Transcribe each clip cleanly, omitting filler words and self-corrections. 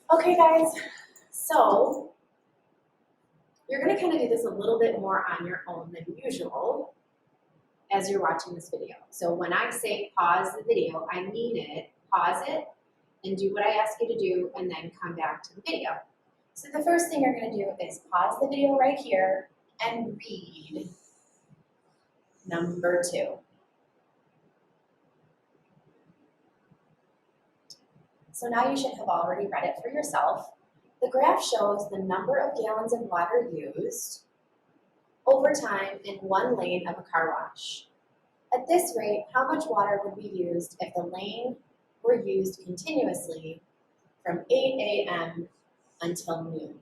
Okay, guys, so you're going to kind of do this a little bit more on your own than usual as you're watching this video. So when I say pause the video, I mean it. Pause it and do what I ask you to do and then come back to the video. So the first thing you're going to do is pause the video right here and read number 2. So now you should have already read it for yourself. The graph shows the number of gallons of water used over time in one lane of a car wash. At this rate, how much water would be used if the lane were used continuously from 8 a.m. until noon?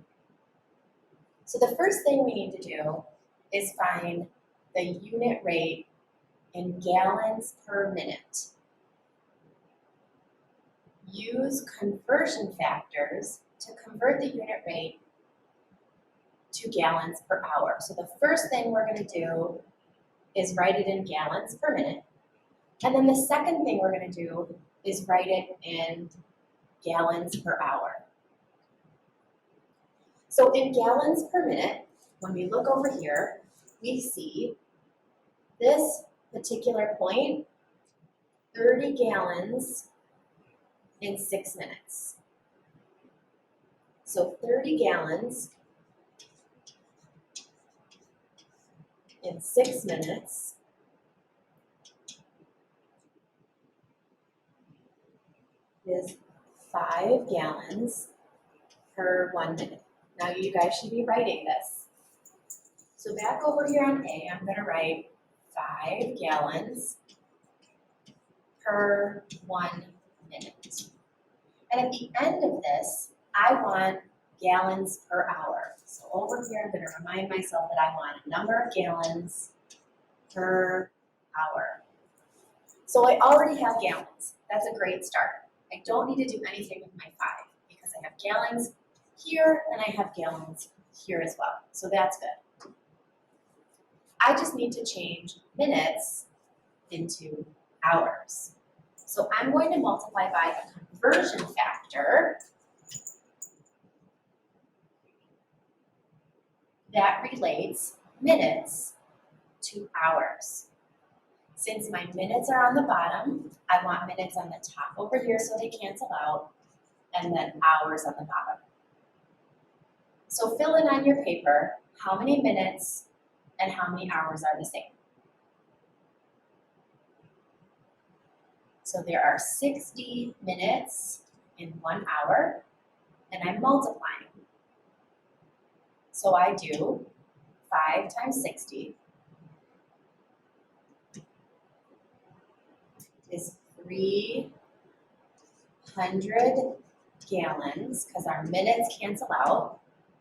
So the first thing we need to do is find the unit rate in gallons per minute. Use conversion factors to convert the unit rate to gallons per hour. So the first thing we're going to do is write it in gallons per minute. And then the second thing we're going to do is write it in gallons per hour. So in gallons per minute, when we look over here, we see this particular point, 30 gallons in 6 minutes. So 30 gallons in 6 minutes is 5 gallons per 1 minute. Now you guys should be writing this. So back over here on A, I'm going to write 5 gallons per 1 minute. And at the end of this, I want gallons per hour. So over here, I'm going to remind myself that I want a number of gallons per hour. So I already have gallons. That's a great start. I don't need to do anything with my 5 because I have gallons here and I have gallons here as well. So that's good. I just need to change minutes into hours. So I'm going to multiply by a conversion factor that relates minutes to hours. Since my minutes are on the bottom, I want minutes on the top over here so they cancel out, and then hours on the bottom. So fill in on your paper how many minutes and how many hours are the same. So there are 60 minutes in 1 hour, and I'm multiplying. So I do 5 times 60 is 300 gallons, because our minutes cancel out,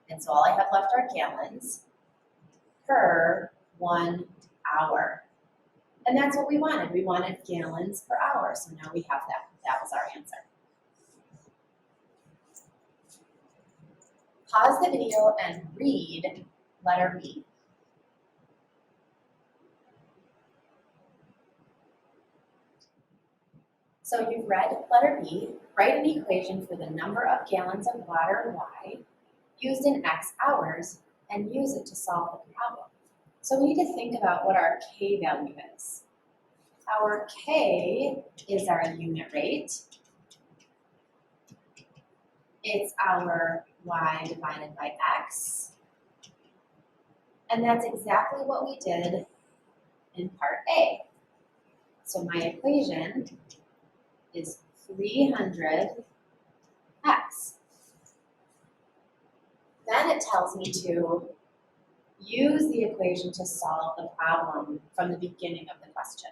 and so all I have left are gallons, per 1 hour. And that's what we wanted. We wanted gallons per hour, so now we have that. That was our answer. Pause the video and read letter B. So you've read letter B. Write an equation for the number of gallons of water Y used in X hours and use it to solve the problem. So we need to think about what our K value is. Our K is our unit rate. It's our Y divided by X. And that's exactly what we did in part A. So my equation is 300x. Then it tells me to use the equation to solve the problem from the beginning of the question.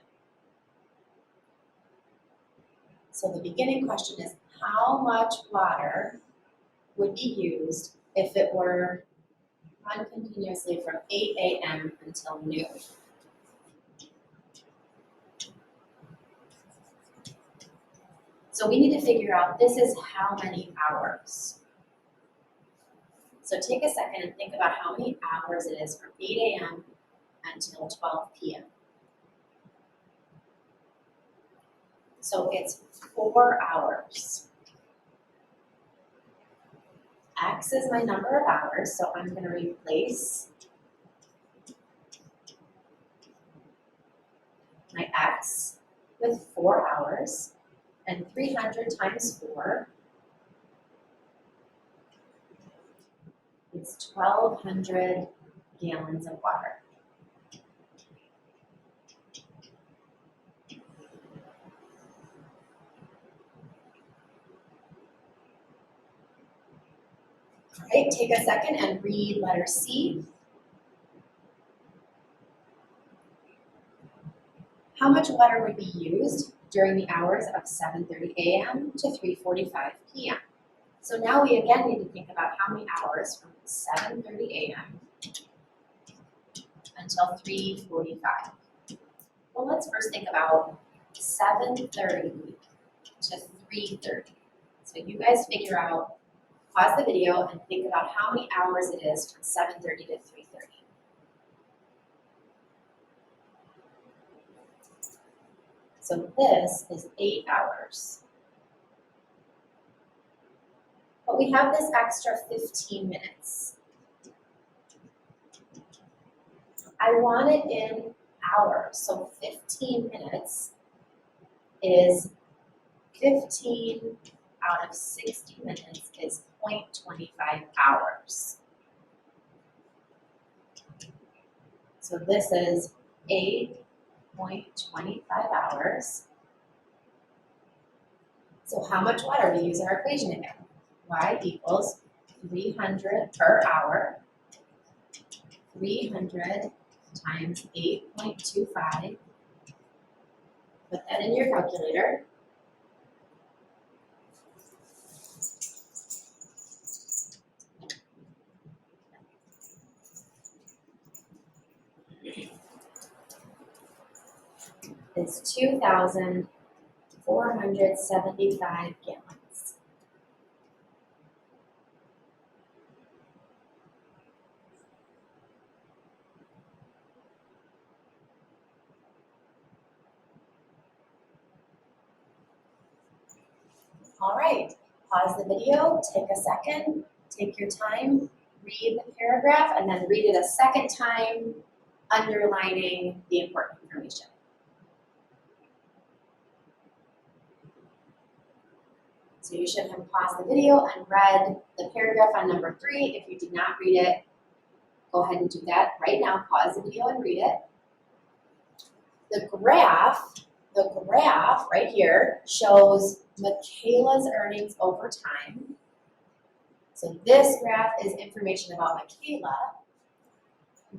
So the beginning question is, how much water would be used if it were run continuously from 8 a.m. until noon? So we need to figure out this is how many hours. So take a second and think about how many hours it is from 8 a.m. until 12 p.m. So it's 4 hours. X is my number of hours, so I'm going to replace my X with 4 hours, and 300 times 4 is 1,200 gallons of water. All right, take a second and read letter C. How much water would be used during the hours of 7:30 a.m. to 3:45 p.m.? So now we again need to think about how many hours from 7:30 a.m. until 3:45. Well, let's first think about 7:30 to 3:30. So you guys figure out, pause the video and think about how many hours it is from 7:30 to 3:30. So this is 8 hours. But we have this extra 15 minutes. I want it in hours, so 15 minutes is 15 out of 60 minutes is 0.25 hours. So this is 8.25 hours. So how much water? We use our equation again. Y equals 300 per hour. 300 times 8.25. Put that in your calculator. Is 2,475 gallons. All right, pause the video, take a second, take your time, read the paragraph, and then read it a second time, underlining the important information. So you should have paused the video and read the paragraph on number 3. If you did not read it, go ahead and do that right now. Pause the video and read it. The graph right here shows Michaela's earnings over time. So this graph is information about Michaela.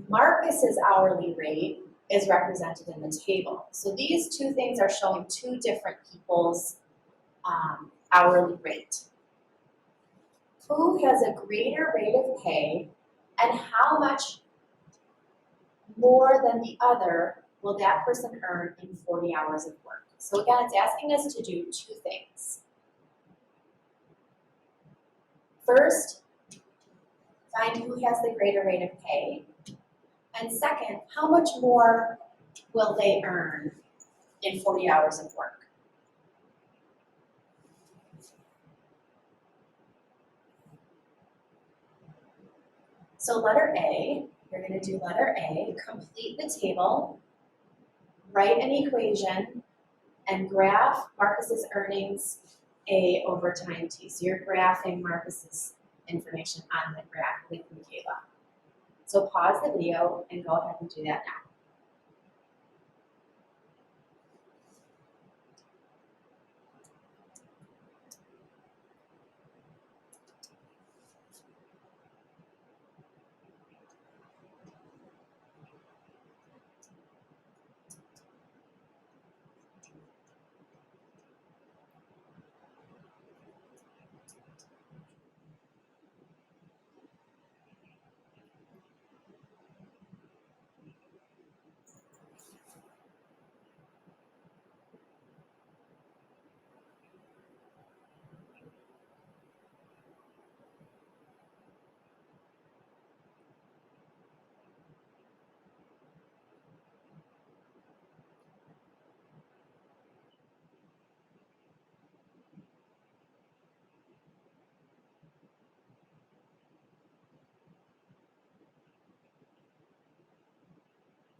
Marcus's hourly rate is represented in the table. So these two things are showing two different people's hourly rate. Who has a greater rate of pay and how much more than the other will that person earn in 40 hours of work? So again, it's asking us to do two things. First, find who has the greater rate of pay. And second, how much more will they earn in 40 hours of work? So letter A, you're going to do letter A, complete the table, write an equation, and graph Marcus's earnings A over time T. So you're graphing Marcus's information on the graph with Michaela. So pause the video and go ahead and do that now.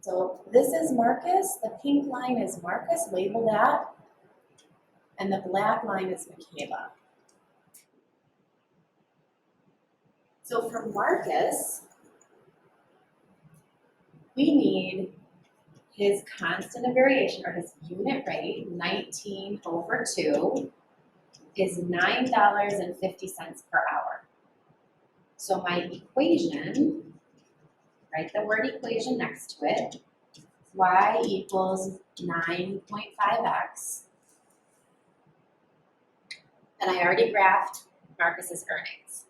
So this is Marcus, the pink line is Marcus, label that, and the black line is Michaela. So for Marcus, we need his constant of variation, or his unit rate, 19 over 2, is $9.50 per hour. So my equation, write the word equation next to it, y equals 9.5x. And I already graphed Marcus's earnings.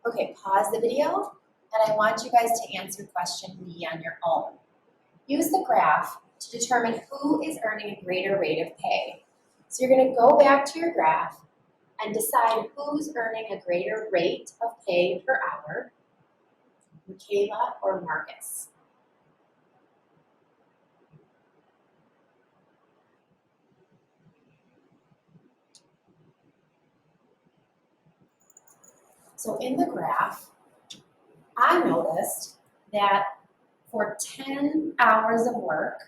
Okay, pause the video, and I want you guys to answer question B on your own. Use the graph to determine who is earning a greater rate of pay. So you're going to go back to your graph and decide who's earning a greater rate of pay per hour, Michaela or Marcus. So in the graph, I noticed that for 10 hours of work,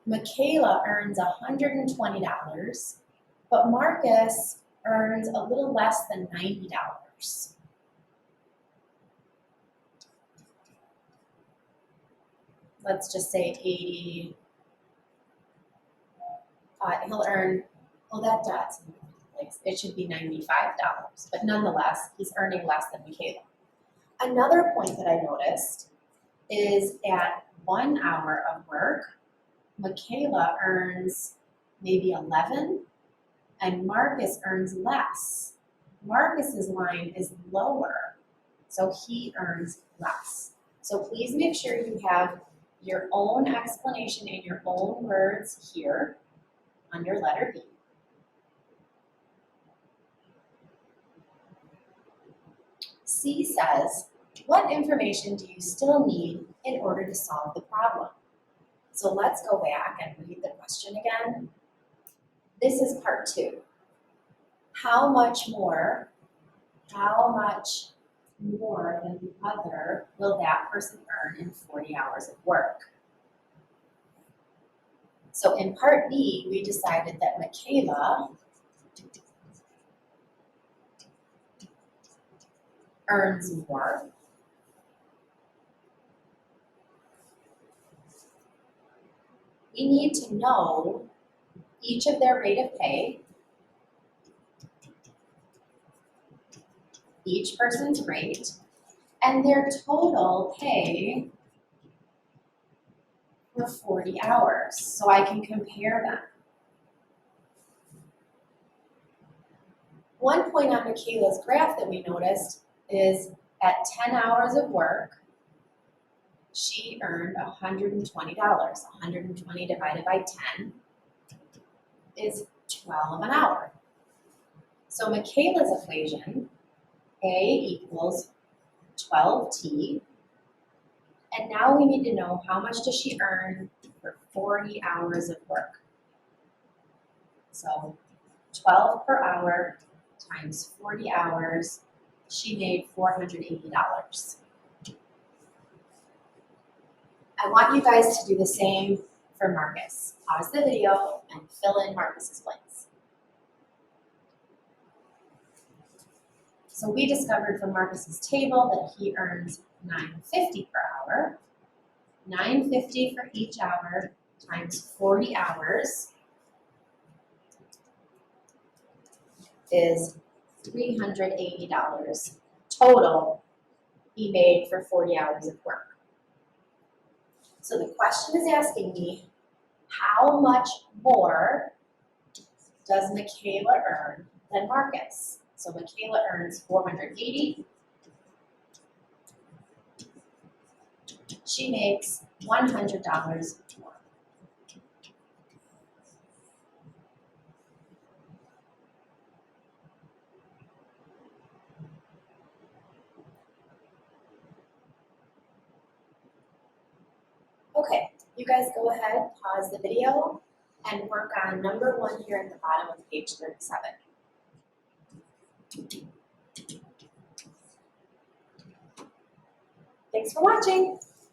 Michaela earns $120, but Marcus earns a little less than $90. Let's just say 80. He'll earn, well, that dot's, it should be $95, but nonetheless, he's earning less than Michaela. Another point that I noticed is at 1 hour of work, Michaela earns maybe 11, and Marcus earns less. Marcus's line is lower, so he earns less. So please make sure you have your own explanation in your own words here under letter B. C says, what information do you still need in order to solve the problem? So let's go back and read the question again. This is part 2. How much more than the other will that person earn in 40 hours of work? So in part B, we decided that Michaela earns more. We need to know each of their rate of pay, each person's rate, and their total pay for 40 hours, so I can compare them. One point on Michaela's graph that we noticed is at 10 hours of work, she earned $120. 120 divided by 10 is 12 an hour. So Michaela's equation, A equals 12T, and now we need to know how much does she earn for 40 hours of work. So 12 per hour times 40 hours, she made $480. I want you guys to do the same for Marcus. Pause the video and fill in Marcus's blanks. So we discovered from Marcus's table that he earns $9.50 per hour. $9.50 for each hour times 40 hours is $380 total he made for 40 hours of work. So the question is asking me, how much more does Michaela earn than Marcus? So Michaela earns $480. She makes $100 more. Okay, you guys go ahead, pause the video, and work on number 1 here at the bottom of page 37. Thanks for watching.